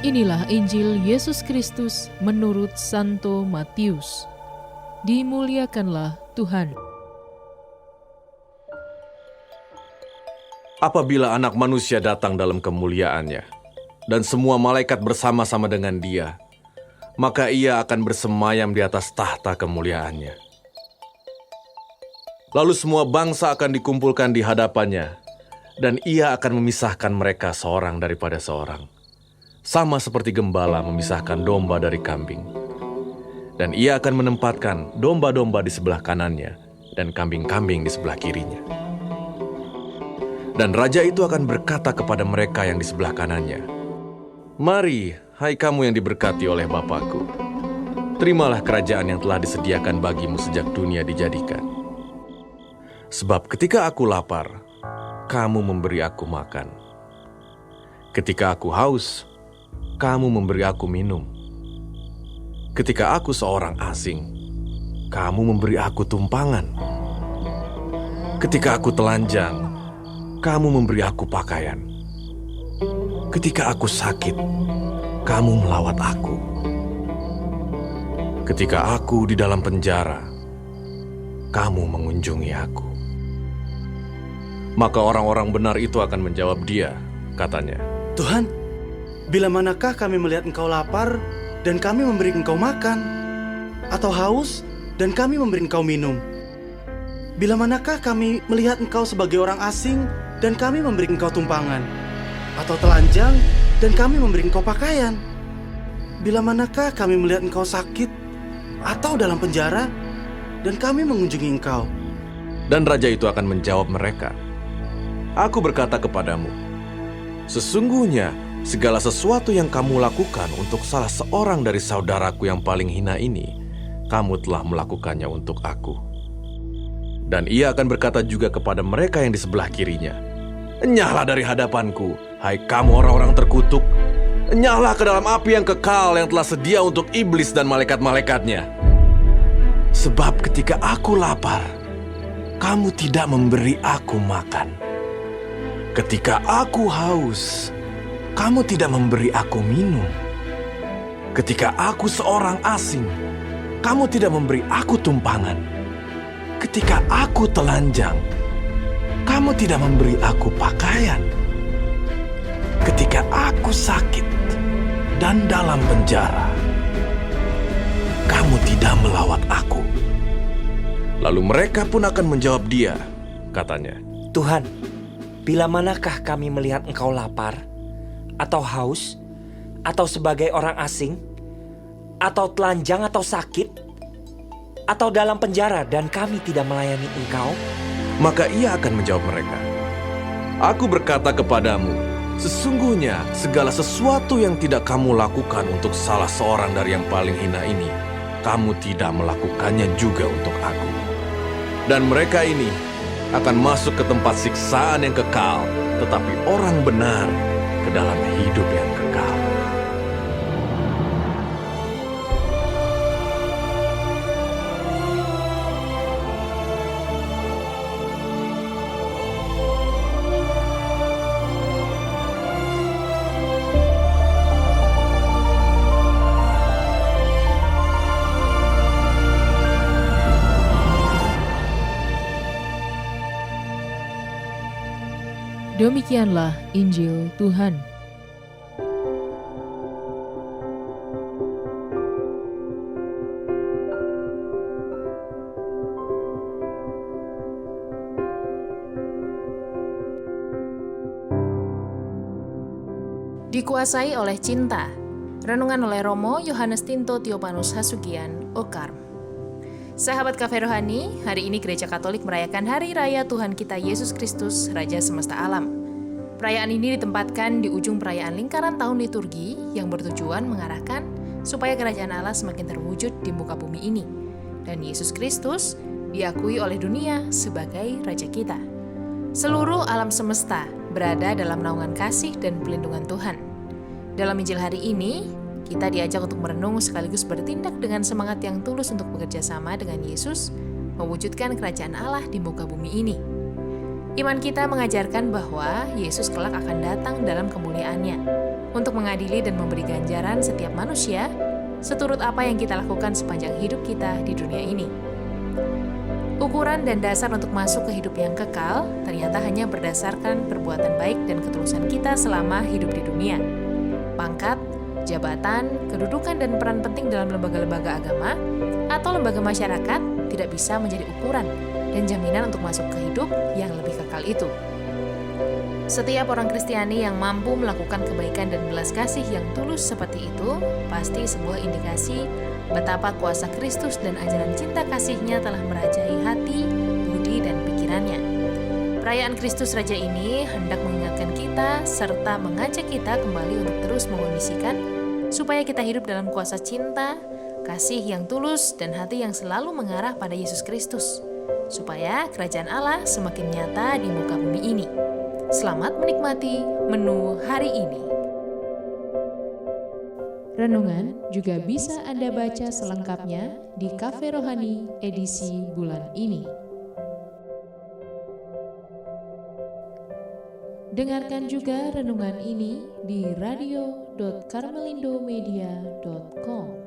Inilah Injil Yesus Kristus menurut Santo Matius. Dimuliakanlah Tuhan. Apabila Anak Manusia datang dalam kemuliaannya, dan semua malaikat bersama-sama dengan Dia, maka Ia akan bersemayam di atas tahta kemuliaannya. Lalu semua bangsa akan dikumpulkan di hadapannya, dan Ia akan memisahkan mereka seorang daripada seorang, sama seperti gembala memisahkan domba dari kambing. Dan Ia akan menempatkan domba-domba di sebelah kanannya, dan kambing-kambing di sebelah kirinya. Dan Raja itu akan berkata kepada mereka yang di sebelah kanannya, "Mari, hai kamu yang diberkati oleh Bapa-Ku, terimalah kerajaan yang telah disediakan bagimu sejak dunia dijadikan. Sebab ketika aku lapar, kamu memberi aku makan. Ketika aku haus, kamu memberi aku minum. Ketika aku seorang asing, kamu memberi aku tumpangan. Ketika aku telanjang, kamu memberi aku pakaian. Ketika aku sakit, kamu melawat aku. Ketika aku di dalam penjara, kamu mengunjungi aku." Maka orang-orang benar itu akan menjawab Dia, katanya, "Tuhan, bila manakah kami melihat Engkau lapar dan kami memberi Engkau makan, atau haus dan kami memberi Engkau minum? Bila manakah kami melihat Engkau sebagai orang asing dan kami memberi Engkau tumpangan, atau telanjang dan kami memberi Engkau pakaian? Bila manakah kami melihat Engkau sakit atau dalam penjara dan kami mengunjungi Engkau?" Dan Raja itu akan menjawab mereka, "Aku berkata kepadamu, sesungguhnya segala sesuatu yang kamu lakukan untuk salah seorang dari saudaraku yang paling hina ini, kamu telah melakukannya untuk aku." Dan Ia akan berkata juga kepada mereka yang di sebelah kirinya, "Enyahlah dari hadapanku, hai kamu orang-orang terkutuk. Enyahlah ke dalam api yang kekal yang telah sedia untuk iblis dan malaikat-malaikatnya. Sebab ketika aku lapar, kamu tidak memberi aku makan. Ketika aku haus, kamu tidak memberi aku minum. Ketika aku seorang asing, kamu tidak memberi aku tumpangan. Ketika aku telanjang, kamu tidak memberi aku pakaian. Ketika aku sakit dan dalam penjara, kamu tidak melawat aku." Lalu mereka pun akan menjawab Dia, katanya, "Tuhan, bila manakah kami melihat Engkau lapar, atau haus, atau sebagai orang asing, atau telanjang atau sakit, atau dalam penjara dan kami tidak melayani Engkau?" Maka Ia akan menjawab mereka, "Aku berkata kepadamu, sesungguhnya segala sesuatu yang tidak kamu lakukan untuk salah seorang dari yang paling hina ini, kamu tidak melakukannya juga untuk aku." Dan mereka ini akan masuk ke tempat siksaan yang kekal, tetapi orang benar ke dalam hidup yang kekal. Demikianlah Injil Tuhan. Dikuasai oleh cinta. Renungan oleh Romo Yohanes Tinto Tiopanus Hasugian, Okarm. Sahabat Cafe Rohani, hari ini Gereja Katolik merayakan Hari Raya Tuhan kita Yesus Kristus, Raja Semesta Alam. Perayaan ini ditempatkan di ujung perayaan lingkaran tahun liturgi yang bertujuan mengarahkan supaya kerajaan Allah semakin terwujud di muka bumi ini. Dan Yesus Kristus diakui oleh dunia sebagai Raja kita. Seluruh alam semesta berada dalam naungan kasih dan pelindungan Tuhan. Dalam Injil hari ini, kita diajak untuk merenung sekaligus bertindak dengan semangat yang tulus untuk bekerja sama dengan Yesus, mewujudkan kerajaan Allah di muka bumi ini. Iman kita mengajarkan bahwa Yesus kelak akan datang dalam kemuliaannya. untuk mengadili dan memberi ganjaran setiap manusia seturut apa yang kita lakukan sepanjang hidup kita di dunia ini. Ukuran dan dasar untuk masuk ke hidup yang kekal ternyata hanya berdasarkan perbuatan baik dan ketulusan kita selama hidup di dunia. Pangkat, jabatan, kedudukan, dan peran penting dalam lembaga-lembaga agama atau lembaga masyarakat tidak bisa menjadi ukuran dan jaminan untuk masuk ke hidup yang lebih kekal itu. Setiap orang Kristiani yang mampu melakukan kebaikan dan belas kasih yang tulus seperti itu pasti sebuah indikasi betapa kuasa Kristus dan ajaran cinta kasih-Nya telah merajai hati, budi, dan pikirannya. Perayaan Kristus Raja ini hendak mengingatkan kita serta mengajak kita kembali untuk terus mengondisikan supaya kita hidup dalam kuasa cinta, kasih yang tulus, dan hati yang selalu mengarah pada Yesus Kristus, supaya kerajaan Allah semakin nyata di muka bumi ini. Selamat menikmati menu hari ini. Renungan juga bisa Anda baca selengkapnya di Cafe Rohani edisi bulan ini. Dengarkan juga renungan ini di radio.karmelindomedia.com.